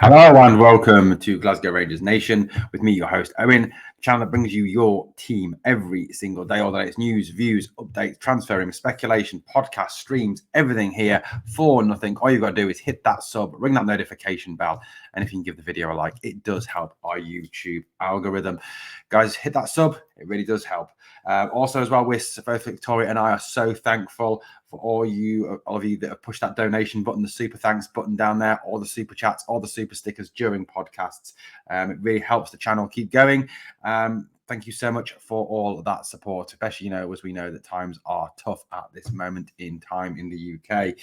Hello and welcome to Glasgow Rangers Nation with me, your host, Owen, channel that brings you your team every single day. All the latest news, views, updates, transferring, speculation, podcast, streams, everything here for nothing. All you've got to do is hit that sub, ring that notification bell, and if you can give the video a like, it does help our YouTube algorithm. Guys, hit that sub. It really does help. Also, as well, both Victoria and I are so thankful for all of you that have pushed that donation button, the super thanks button down there, or the super chats, or the super stickers during podcasts. It really helps the channel keep going. Thank you so much for all of that support, especially, as we know that times are tough at this moment in time in the UK.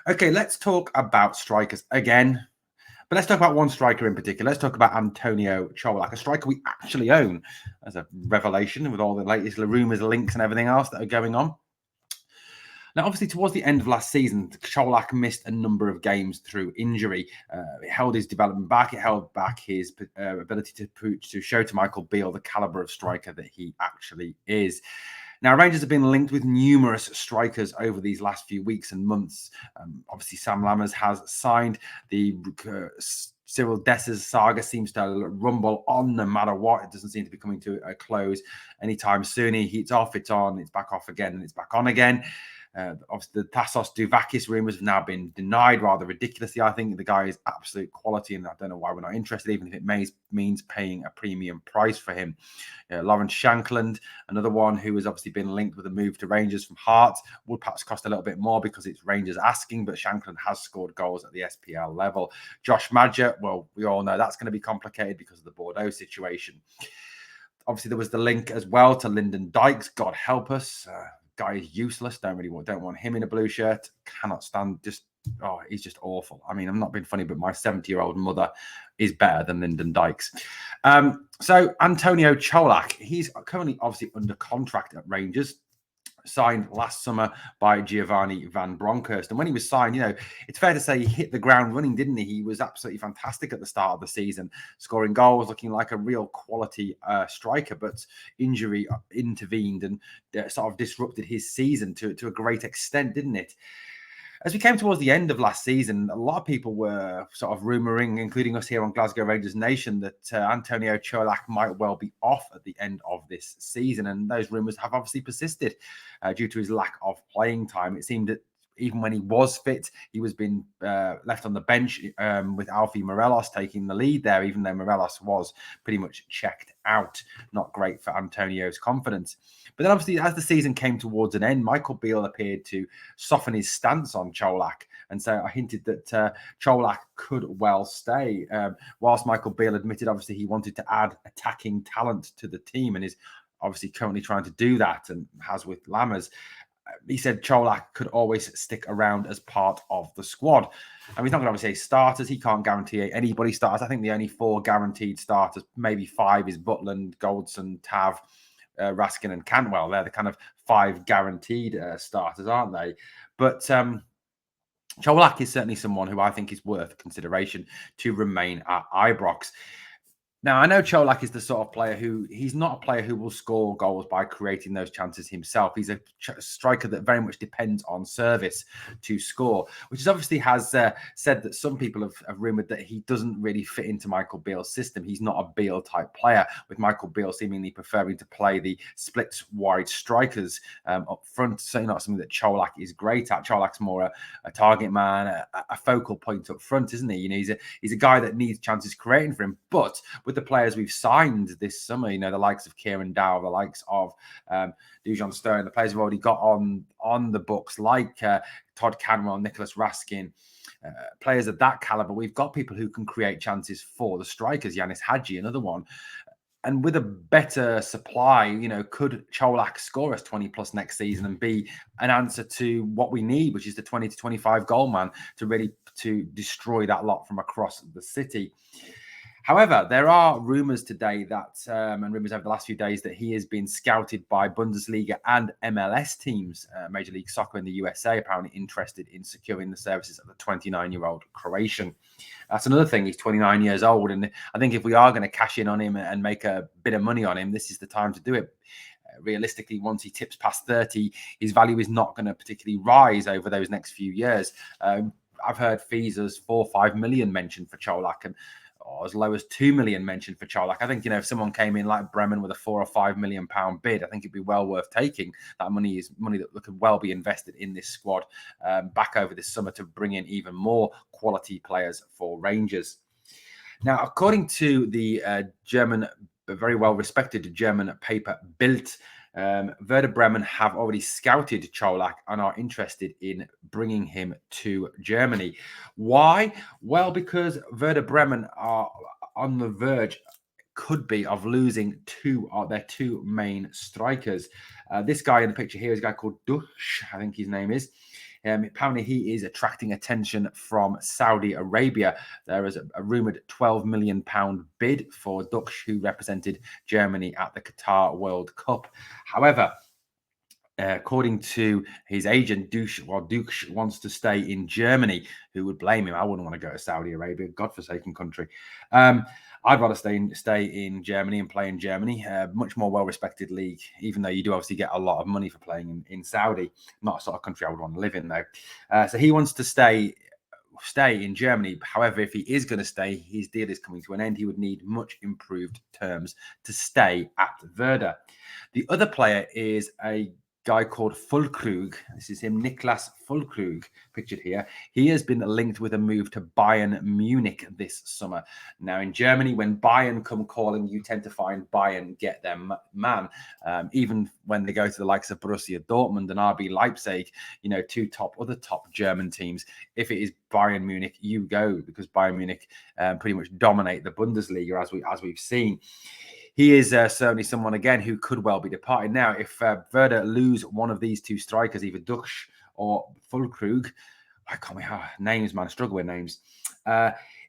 Okay, let's talk about strikers again. But let's talk about one striker in particular. Let's talk about Antonio Colak, a striker we actually own as a revelation with all the latest rumours, links and everything else that are going on. Now, obviously, towards the end of last season, Colak missed a number of games through injury. It held his development back. It held back his ability to show to Michael Beale the calibre of striker that he actually is. Now, Rangers have been linked with numerous strikers over these last few weeks and months. Obviously, Sam Lammers has signed. The Searle Dessers saga seems to rumble on no matter what. It doesn't seem to be coming to a close anytime soon. It's off, it's on, it's back off again, and it's back on again. Obviously, the Tassos Duvakis rumours have now been denied rather ridiculously. I think the guy is absolute quality, and I don't know why we're not interested, even if it means paying a premium price for him. Lawrence Shankland, another one who has obviously been linked with a move to Rangers from Hearts, would perhaps cost a little bit more because it's Rangers asking, but Shankland has scored goals at the SPL level. Josh Madger, well, we all know that's going to be complicated because of the Bordeaux situation. Obviously, there was the link as well to Lyndon Dykes. God help us. Guy is useless. Don't want him in a blue shirt. Cannot stand. He's just awful. I mean, I'm not being funny, but my 70-year-old mother is better than Lyndon Dykes. So Antonio Colak, he's currently obviously under contract at Rangers. Signed last summer by Giovanni van Bronckhorst. And when he was signed, it's fair to say he hit the ground running, didn't he? He was absolutely fantastic at the start of the season, scoring goals, looking like a real quality striker. But injury intervened and sort of disrupted his season to a great extent, didn't it? As we came towards the end of last season, a lot of people were sort of rumouring, including us here on Glasgow Rangers Nation, that Antonio Colak might well be off at the end of this season. And those rumours have obviously persisted due to his lack of playing time. It seemed that even when he was fit, he was being left on the bench with Alfie Morelos taking the lead there, even though Morelos was pretty much checked out. Not great for Antonio's confidence. But then obviously, as the season came towards an end, Michael Beale appeared to soften his stance on Colak. And so I hinted that Colak could well stay. Whilst Michael Beale admitted, obviously, he wanted to add attacking talent to the team and is obviously currently trying to do that and has with Lammers. He said Colak could always stick around as part of the squad. And he's not going to obviously say starters. He can't guarantee anybody starters. I think the only 4 guaranteed starters, maybe 5, is Butland, Goldson, Tav, Raskin and Cantwell. They're the kind of 5 guaranteed starters, aren't they? But Colak is certainly someone who I think is worth consideration to remain at Ibrox. Now, I know Colak is the sort of player he's not a player who will score goals by creating those chances himself. He's a striker that very much depends on service to score, which is obviously has said that some people have rumoured that he doesn't really fit into Michael Beale's system. He's not a Beale type player, with Michael Beale seemingly preferring to play the split wide strikers up front. So not something that Colak is great at. Colak's more a target man, a focal point up front, isn't he? He's a guy that needs chances creating for him, but with the players we've signed this summer, the likes of Kieran Dow, the likes of Dujon Stone, the players we've already got on the books, like Todd Canwell, Nicholas Raskin, players of that caliber. We've got people who can create chances for the strikers. Yanis Hadji, another one. And with a better supply, could Colak score us 20 plus next season and be an answer to what we need, which is the 20 to 25 goal man to destroy that lot from across the city. However, there are rumours today that, and rumours over the last few days, that he has been scouted by Bundesliga and MLS teams, Major League Soccer in the USA, apparently interested in securing the services of the 29-year-old Croatian. That's another thing. He's 29 years old. And I think if we are going to cash in on him and make a bit of money on him, this is the time to do it. Realistically, once he tips past 30, his value is not going to particularly rise over those next few years. I've heard fees as 4 or 5 million mentioned for Colak, and as low as 2 million mentioned for Colak. I think, if someone came in like Bremen with a 4 or 5 million pound bid, I think it'd be well worth taking. That money is money that could well be invested in this squad back over this summer to bring in even more quality players for Rangers. Now, according to the very well respected German paper Bild, Werder Bremen have already scouted Colak and are interested in bringing him to Germany. Why? Well, because Werder Bremen are on the verge, could be, of losing their two main strikers. This guy in the picture here is a guy called Dush, I think his name is. Apparently, he is attracting attention from Saudi Arabia. There is a rumored £12 million bid for Dush, who represented Germany at the Qatar World Cup. However, according to his agent, Dush wants to stay in Germany. Who would blame him? I wouldn't want to go to Saudi Arabia, godforsaken country. I'd rather stay in Germany and play in Germany. Much more well-respected league, even though you do obviously get a lot of money for playing in Saudi. Not a sort of country I would want to live in, though. So he wants to stay in Germany. However, if he is going to stay, his deal is coming to an end. He would need much improved terms to stay at Werder. The other player is a guy called Füllkrug. This is him, Niklas Füllkrug, pictured here. He has been linked with a move to Bayern Munich this summer. Now, in Germany, when Bayern come calling, you tend to find Bayern get their man. Even when they go to the likes of Borussia Dortmund and RB Leipzig, other top German teams. If it is Bayern Munich, you go, because Bayern Munich pretty much dominate the Bundesliga, as we've seen. He is certainly someone, again, who could well be departed. Now, if Werder lose one of these two strikers, either Dush or Füllkrug, I can't remember names, man, I struggle with names.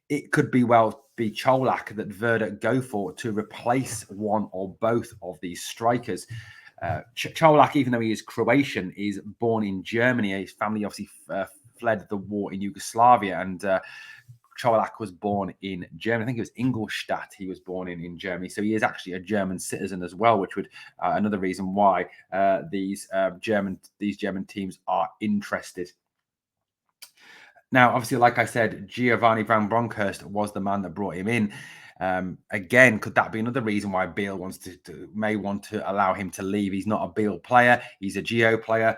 It could be Colak that Werder go for to replace one or both of these strikers. Colak, even though he is Croatian, is born in Germany. His family obviously fled the war in Yugoslavia, and Colak was born in Germany. I think it was Ingolstadt he was born in Germany. So he is actually a German citizen as well, which would another reason why these German teams are interested. Now, obviously, like I said, Giovanni van Bronckhorst was the man that brought him in. Again, could that be another reason why Biel may want to allow him to leave? He's not a Biel player. He's a Gio player.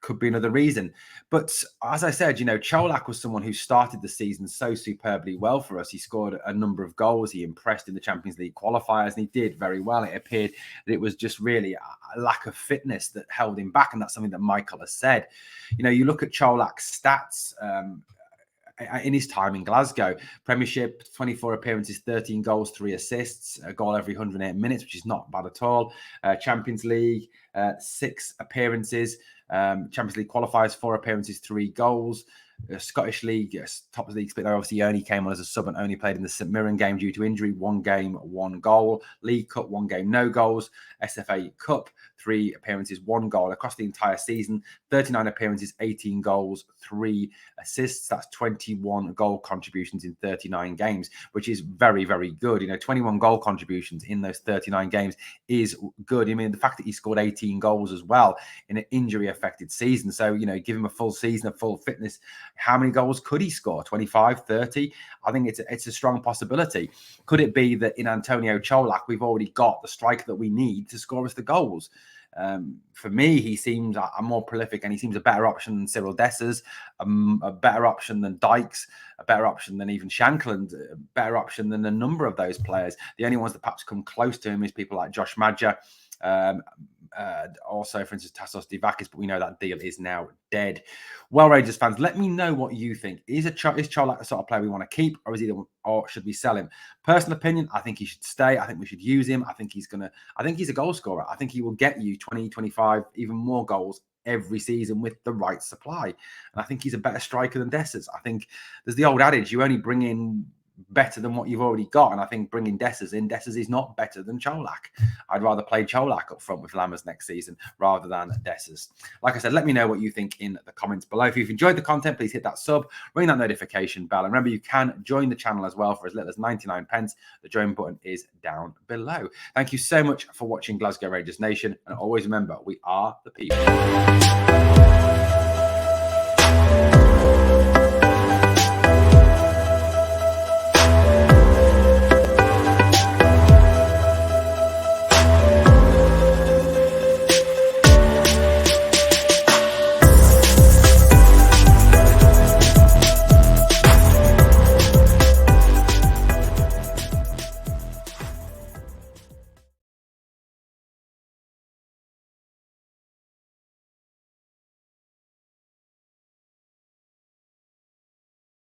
Could be another reason. But as I said, Colak was someone who started the season so superbly well for us. He scored a number of goals. He impressed in the Champions League qualifiers, and he did very well. It appeared that it was just really a lack of fitness that held him back, and that's something that Michael has said. You look at Colak's stats in his time in Glasgow. Premiership, 24 appearances, 13 goals, 3 assists, a goal every 108 minutes, which is not bad at all. Champions League, 6 appearances. Champions League qualifiers, 4 appearances, 3 goals. Scottish League, yes, top of the league split. Obviously, he only came on as a sub and only played in the St Mirren game due to injury. 1 game, 1 goal. League Cup, 1 game, no goals. SFA Cup, 3 appearances, 1 goal across the entire season. 39 appearances, 18 goals, 3 assists. That's 21 goal contributions in 39 games, which is very, very good. 21 goal contributions in those 39 games is good. I mean, the fact that he scored 18 goals as well in an injury-affected season. So, give him a full season of full fitness. How many goals could he score? 25, 30? I think it's a strong possibility. Could it be that in Antonio Colak, we've already got the striker that we need to score us the goals? For me, he seems a more prolific, and he seems a better option than Cyril Dessers, a better option than Dykes, a better option than even Shankland, a better option than a number of those players. The only ones that perhaps come close to him is people like Josh Madger, also, for instance, Tassos Divakis, but we know that deal is now dead. Well, Rangers fans, let me know what you think. Is Colak the sort of player we want to keep, or should we sell him? Personal opinion, I think he should stay. I think we should use him. I think he's a goal scorer. I think he will get you 20, 25, even more goals every season with the right supply. And I think he's a better striker than Dessers. I think there's the old adage, you only bring in better than what you've already got. And I think bringing Dessers is not better than Colak. I'd rather play Colak up front with Lammers next season rather than Dessers. Like I said, let me know what you think in the comments below. If you've enjoyed the content, please hit that sub, ring that notification bell. And remember, you can join the channel as well for as little as 99 pence. The join button is down below. Thank you so much for watching Glasgow Rangers Nation. And always remember, we are the people.